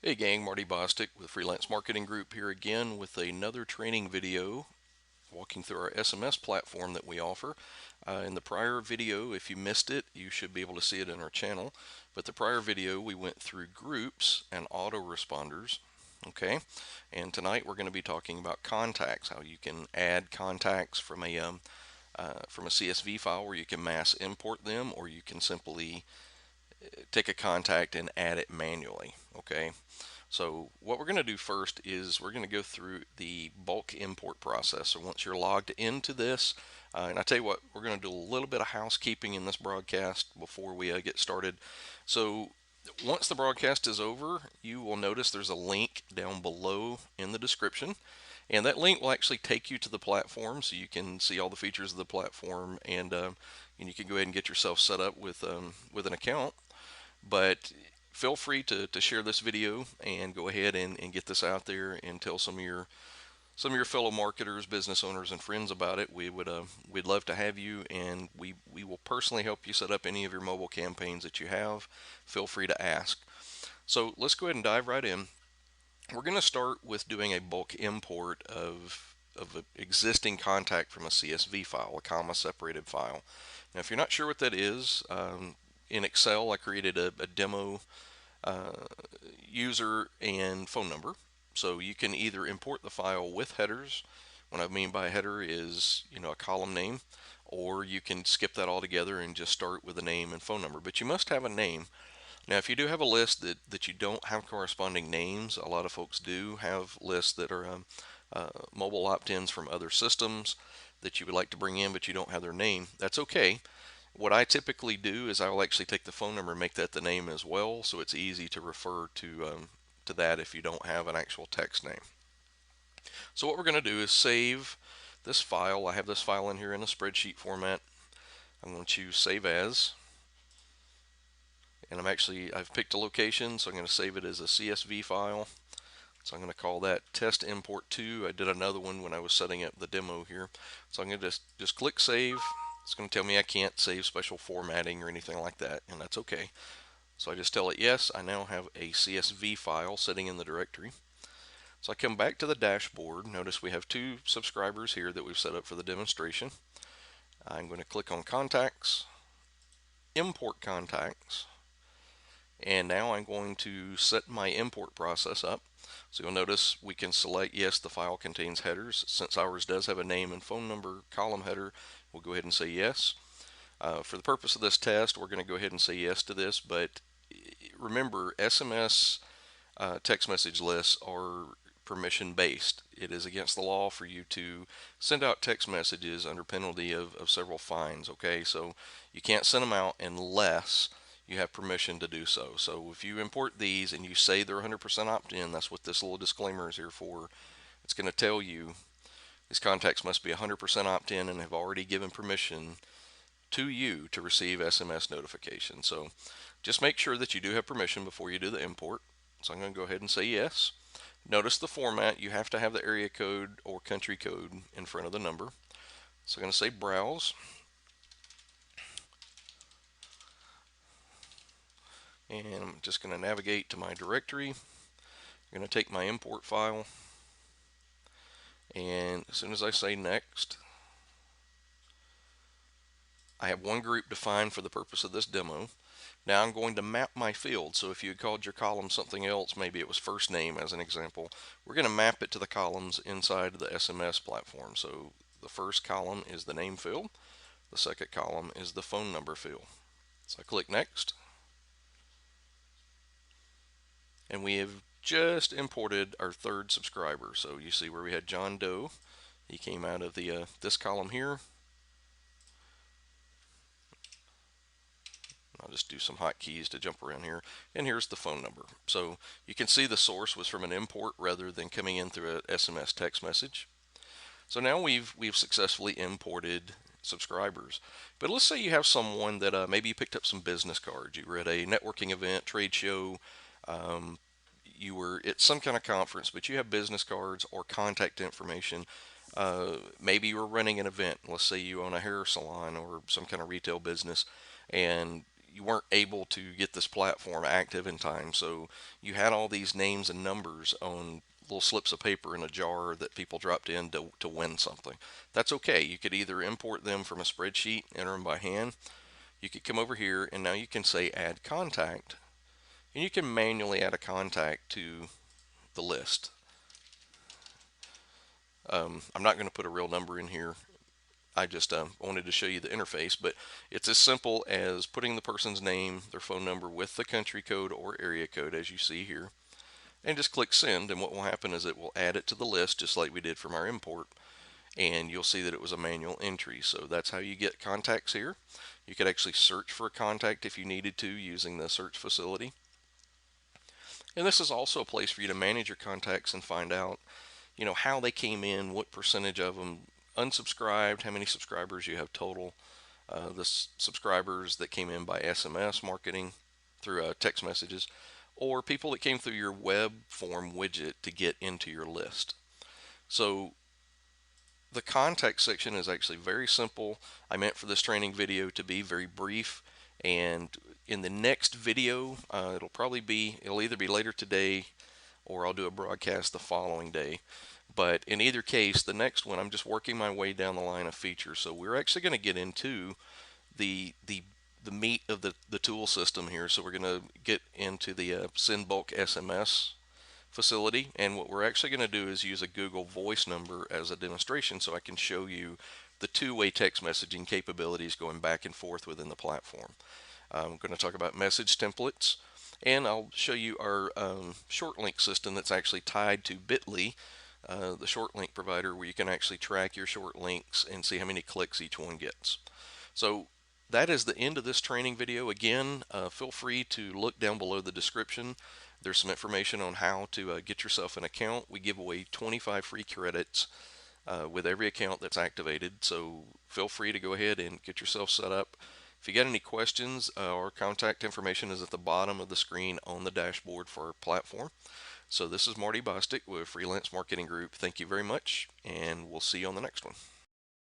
Hey gang, Marty Bostic with Freelance Marketing Group here again with another training video walking through our SMS platform that we offer. In the prior video, if you missed it, you should be able to see it in our channel. But the prior video, we went through groups and autoresponders. Okay, and tonight we're going to be talking about contacts, how you can add contacts from a CSV file where you can mass import them, or you can simply take a contact and add it manually. Okay, so what we're going to do first is we're going to go through the bulk import process. So once you're logged into this, and I tell you what, we're going to do a little bit of housekeeping in this broadcast before we get started. So once the broadcast is over, you will notice there's a link down below in the description. And that link will actually take you to the platform so you can see all the features of the platform, and you can go ahead and get yourself set up with an account. But feel free to share this video and go ahead and get this out there and tell some of your fellow marketers, business owners, and friends about it. We'd love to have you, and we will personally help you set up any of your mobile campaigns that you have. Feel free to ask. So let's go ahead and dive right in. We're going to start with doing a bulk import of an existing contact from a CSV file, a comma separated file. Now, if you're not sure what that is, in Excel, I created a demo user and phone number. So you can either import the file with headers. What I mean by header is, a column name, or you can skip that altogether and just start with a name and phone number. But you must have a name. Now, if you do have a list that you don't have corresponding names, a lot of folks do have lists that are mobile opt-ins from other systems that you would like to bring in, but you don't have their name. That's okay. What I typically do is I will actually take the phone number and make that the name as well, so it's easy to refer to that if you don't have an actual text name. So what we're going to do is save this file. I have this file in here in a spreadsheet format. I'm going to choose Save As, and I've picked a location, so I'm going to save it as a CSV file. So I'm going to call that Test Import 2. I did another one when I was setting up the demo here. So I'm going to just click Save. It's going to tell me I can't save special formatting or anything like that, and that's okay. So I just tell it yes. I now have a CSV file sitting in the directory. So I come back to the dashboard. Notice we have two subscribers here that we've set up for the demonstration. I'm going to click on Contacts, Import Contacts, and now I'm going to set my import process up. So you'll notice we can select yes, the file contains headers. Since ours does have a name and phone number column header, we'll go ahead and say yes. For the purpose of this test, we're going to go ahead and say yes to this, but remember, SMS text message lists are permission based. It is against the law for you to send out text messages under penalty of several fines. Okay, so you can't send them out unless you have permission to do so. So if you import these and you say they're 100% opt-in, that's what this little disclaimer is here for. It's going to tell you these contacts must be 100% opt-in and have already given permission to you to receive SMS notifications. So just make sure that you do have permission before you do the import. So I'm going to go ahead and say yes. Notice the format. You have to have the area code or country code in front of the number. So I'm going to say browse. And I'm just going to navigate to my directory. I'm going to take my import file. And as soon as I say next, I have one group defined for the purpose of this demo. Now I'm going to map my field. So if you had called your column something else, maybe it was first name as an example, we're going to map it to the columns inside the SMS platform. So the first column is the name field. The second column is the phone number field. So I click next. And we have just imported our third subscriber. So you see where we had John Doe. He came out of the this column here. I'll just do some hotkeys to jump around here. And here's the phone number. So you can see the source was from an import rather than coming in through an SMS text message. So now we've successfully imported subscribers. But let's say you have someone that maybe you picked up some business cards. You were at a networking event, trade show, you were at some kind of conference, but you have business cards or contact information. Maybe you were running an event. Let's say you own a hair salon or some kind of retail business, and you weren't able to get this platform active in time. So you had all these names and numbers on little slips of paper in a jar that people dropped in to win something. That's okay. You could either import them from a spreadsheet, enter them by hand. You could come over here and now you can say add contact, and you can manually add a contact to the list. I'm not going to put a real number in here. I just wanted to show you the interface, but it's as simple as putting the person's name, their phone number with the country code or area code as you see here, and just click send, and what will happen is it will add it to the list just like we did from our import, and you'll see that it was a manual entry. So that's how you get contacts here. You could actually search for a contact if you needed to using the search facility. And this is also a place for you to manage your contacts and find out, how they came in, what percentage of them unsubscribed, how many subscribers you have total, the subscribers that came in by SMS marketing through text messages, or people that came through your web form widget to get into your list. So the contact section is actually very simple. I meant for this training video to be very brief, and in the next video, it'll either be later today or I'll do a broadcast the following day. But in either case, the next one, I'm just working my way down the line of features. So we're actually going to get into the meat of the tool system here. So we're going to get into the send bulk SMS facility, and what we're actually going to do is use a Google Voice number as a demonstration so I can show you the two-way text messaging capabilities going back and forth within the platform. I'm going to talk about message templates, and I'll show you our short link system that's actually tied to Bitly, the short link provider, where you can actually track your short links and see how many clicks each one gets. So that is the end of this training video. Again, feel free to look down below the description. There's some information on how to get yourself an account. We give away 25 free credits with every account that's activated, so feel free to go ahead and get yourself set up. If you got any questions, our contact information is at the bottom of the screen on the dashboard for our platform. So this is Marty Bostic with Freelance Marketing Group. Thank you very much, and we'll see you on the next one.